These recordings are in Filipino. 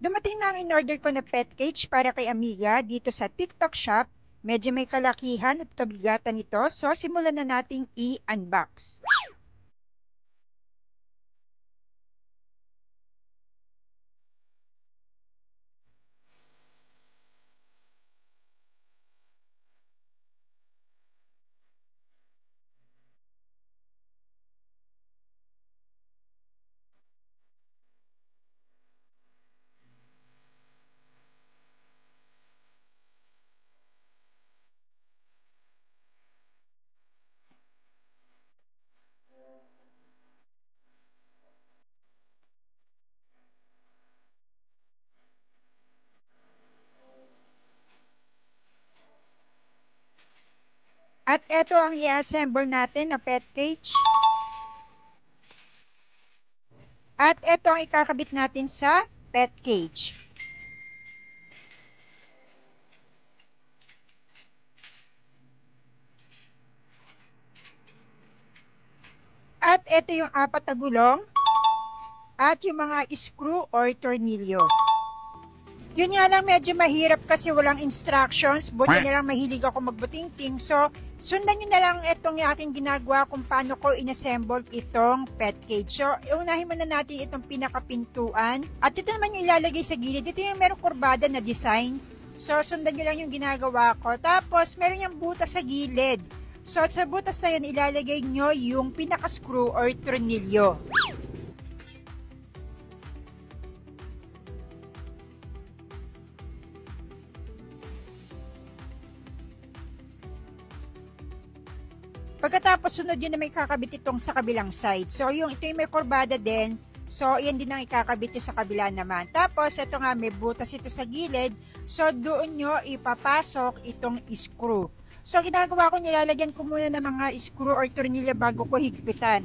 Dumating na ang in-order ko na pet cage para kay Amiga dito sa TikTok shop. Medyo may kalakihan at kabigatan nito, so simulan na nating i-unbox. At eto ang i-assemble natin na pet cage. At eto ang ikakabit natin sa pet cage. At eto yung apat na gulong at yung mga screw or tornilyo. Yun nga lang, medyo mahirap kasi walang instructions. Buti na lang mahilig ako magbutingting. So, sundan nyo na lang itong aking ginagawa kung paano ko inassemble itong pet cage. So, unahin muna natin itong pinakapintuan. At ito naman yung ilalagay sa gilid. Ito yung merong kurbada na design. So, sundan nyo lang yung ginagawa ko. Tapos, meron yung butas sa gilid. So, sa butas na yun, ilalagay nyo yung pinaka-screw or tornilyo. Pagkatapos, sunod yun na may kakabit itong sa kabilang side. So, ito yung may kurbada din. So, yan din ang ikakabit yung sa kabila naman. Tapos, ito nga, may butas ito sa gilid. So, doon nyo ipapasok itong screw. So, ginagawa ko, nilalagyan ko muna ng mga screw or tornilyo bago ko higpitan.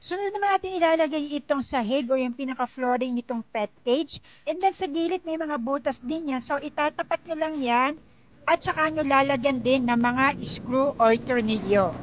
Sunod naman natin ilalagay itong sahig o yung pinaka-flooring nitong pet cage. And then sa gilid may mga butas din yan. So itatapat nyo lang yan at saka nyo lalagyan din ng mga screw or tornilyo.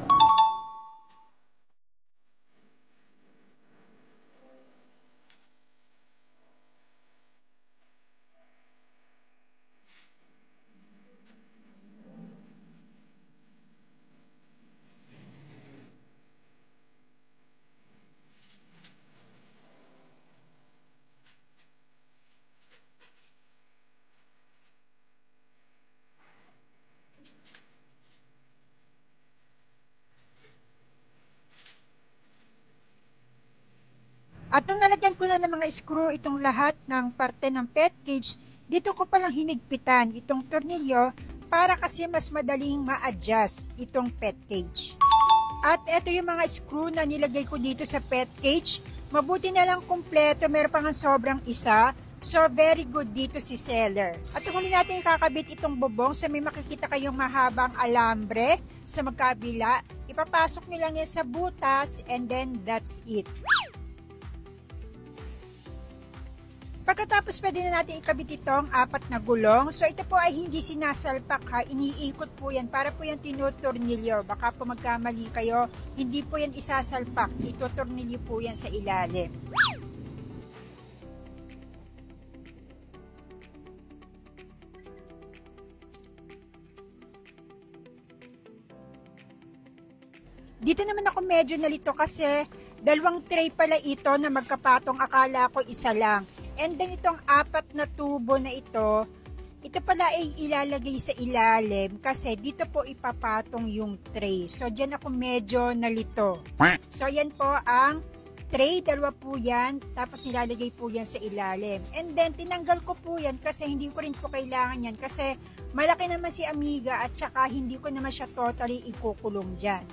At nung nalagyan ko na ng mga screw itong lahat ng parte ng pet cage, dito ko palang hinigpitan itong tornilyo para kasi mas madaling ma-adjust itong pet cage. At eto yung mga screw na nilagay ko dito sa pet cage. Mabuti na lang kumpleto, meron pa nga sobrang isa. So, very good dito si seller. At huli natin kakabit itong bubong. So, may makikita kayong mahabang alambre sa magkabila. Ipapasok nyo lang yan sa butas and then that's it. Pagkatapos pwede na natin ikabit itong apat na gulong. So ito po ay hindi sinasalpak ha, iniikot po yan para po yan tinutornilyo. Baka po magkamali kayo, hindi po yan isasalpak, itutornilyo po yan sa ilalim. Dito naman ako medyo nalito kasi dalawang tray pala ito na magkapatong, akala ko isa lang. And then itong apat na tubo na ito pala ay ilalagay sa ilalim kasi dito po ipapatong yung tray. So, dyan ako medyo nalito. So, yan po ang tray, dalawa po yan, tapos nilalagay po yan sa ilalim. And then, tinanggal ko po yan kasi hindi ko rin po kailangan yan kasi malaki naman si Amiga at saka hindi ko naman siya totally ikukulong dyan.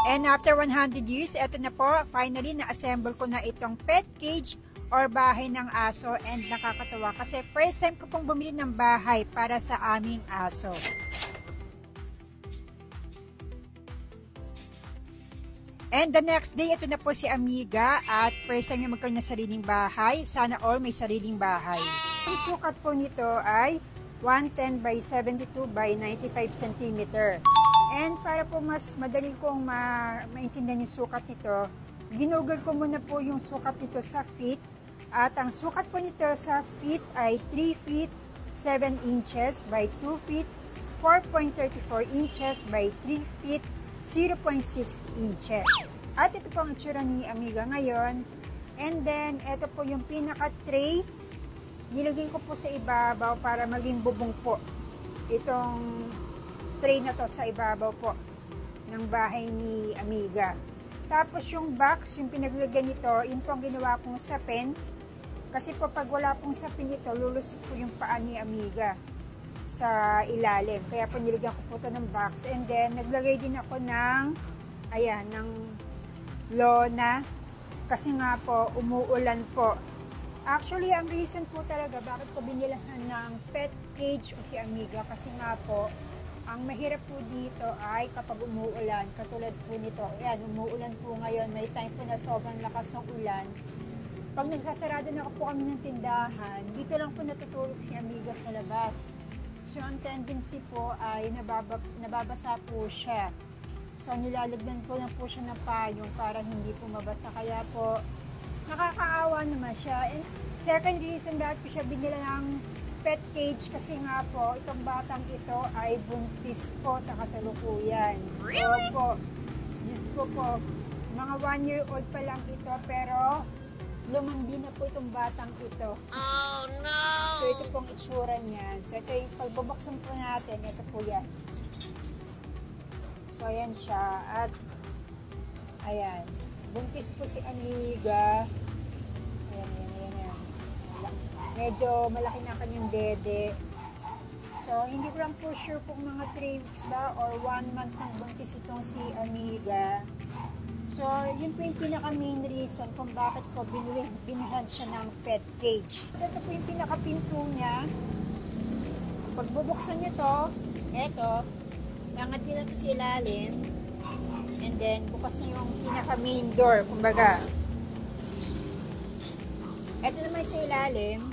And after 100 years, eto na po, finally, na-assemble ko na itong pet cage or bahay ng aso, and nakakatawa kasi first time ko pong bumili ng bahay para sa aming aso. And the next day, ito na po si Amiga at first time niya magkaroon ng sariling bahay. Sana all may sariling bahay. Ang sukat po nito ay 110 by 72 by 95 cm. And para po mas madali kong maintindihan yung sukat nito, ginugol ko muna po yung sukat nito sa feet. At ang sukat po nito sa feet ay 3 feet 7 inches by 2 feet 4.34 inches by 3 feet 0.6 inches. At ito po ang itsura ni Amiga ngayon. And then, ito po yung pinaka-tray. Nilagay ko po sa ibabaw para maging bubong po. Itong tray na to sa ibabaw po ng bahay ni Amiga. Tapos yung box, yung pinaglagyan nito, yun po ang ginawa kong sapin. Kasi po pag wala pong sapin ito, lulusot po yung paa ni Amiga sa ilalim. Kaya po nilagyan ko po ito ng box. And then, naglagay din ako ng, ayan, ng lona. Kasi nga po, umuulan po. Actually, ang reason po talaga bakit ko binilahan ng pet cage o si Amiga. Kasi nga po, ang mahirap po dito ay kapag umuulan. Katulad po nito. Ayan, umuulan po ngayon. May time po na sobrang lakas ng ulan. Pag nagsasarado na po kami ng tindahan, dito lang po natutulog si Amiga sa labas. So, ang tendency po ay nababasa po siya. So, nilalagyan ko lang po siya ng payong para hindi po mabasa. Kaya po, nakakaawa naman siya. And second reason bakit po siya binila ng pet cage kasi nga po, itong batang ito ay buntis po sa kasalukuyan. Really? So po, Diyos ko po, mga 1 year old pa lang ito pero lumandi na po itong batang ito. Oh no! So ito pong itsura niyan. So ito yung pagbubuksan po natin, ito po yan. So ayan siya. At ayan, buntis po si Amiga. Ayan. Medyo malaki na kanyang dede. So hindi ko lang po sure kung mga 3 weeks ba or 1 month nang buntis itong si Amiga. So, yun po yung pinaka-main reason kung bakit ko binihan siya ng pet cage. So, ito po yung pinaka-pinto niya. Pag bubuksan niyo to, eto, langat nyo na ito sa ilalim. And then, bukas na yung pinaka-main door, kumbaga. Eto naman sa ilalim.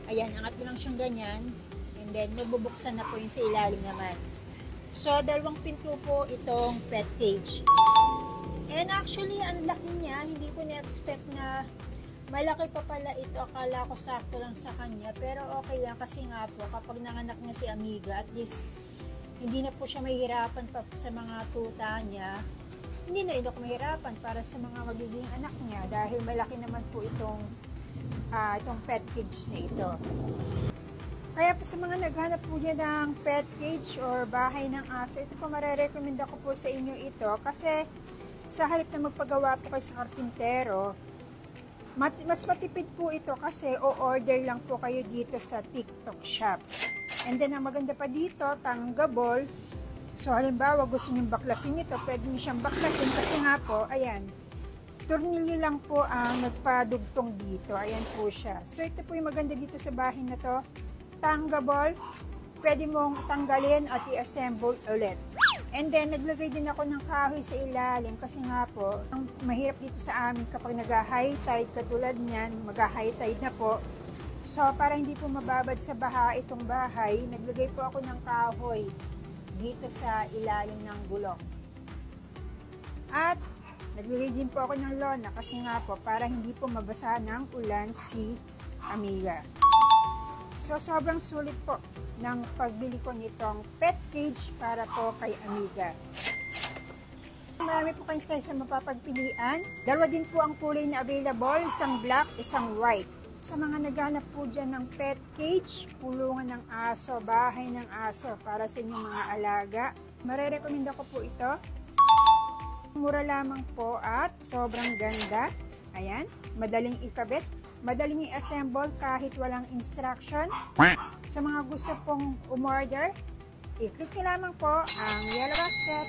Ayan, angat mo lang siyang ganyan. And then, mabubuksan na po yung sa ilalim naman. So, dalawang pinto po itong pet cage. And actually, ang laki niya, hindi ko na-expect na malaki pa pala ito. Akala ko sakto lang sa kanya. Pero okay lang kasi nga po, kapag nanganak niya si Amiga, at least hindi na po siya mahihirapan pa sa mga tuta niya. Hindi na rin ako mahirapan para sa mga magiging anak niya dahil malaki naman po itong pet cage na ito. Kaya po sa mga naghanap po niya ng pet cage or bahay ng aso, ito po marerecommend ko po sa inyo ito kasi sa halip na magpagawa po kayo sa karpintero, mas matipid po ito kasi o-order lang po kayo dito sa TikTok shop. And then, ang maganda pa dito, tanggable. So, halimbawa, gusto nyo baklasin ito, pwede nyo siyang baklasin kasi nga po, ayan, tornilyo lang po ang nagpadugtong dito. Ayan po siya. So, ito po yung maganda dito sa bahay na to. Tanggable, pwede mong tanggalin at i-assemble ulit. And then, naglagay din ako ng kahoy sa ilalim kasi nga po, ang mahirap dito sa amin kapag nag-high tide, katulad niyan, mag-high tide na po. So, para hindi po mababad sa baha itong bahay, naglagay po ako ng kahoy dito sa ilalim ng gulong. At, naglagay din po ako ng lona kasi nga po, para hindi po mabasa ng ulan si Amiga. So, sobrang sulit po ng pagbili ko nitong pet cage para po kay Amiga. Marami po kayong size na mapapagpilian. Dalawa din po ang kulay na available, isang black, isang white. Sa mga naghanap po dyan ng pet cage, pulungan ng aso, bahay ng aso para sa inyong mga alaga, marerecommend ko po ito. Mura lamang po at sobrang ganda. Ayan, madaling ikabit. Madaling i-assemble kahit walang instruction. Sa mga gusto pong umorder, i-click nyo lamang po ang yellow basket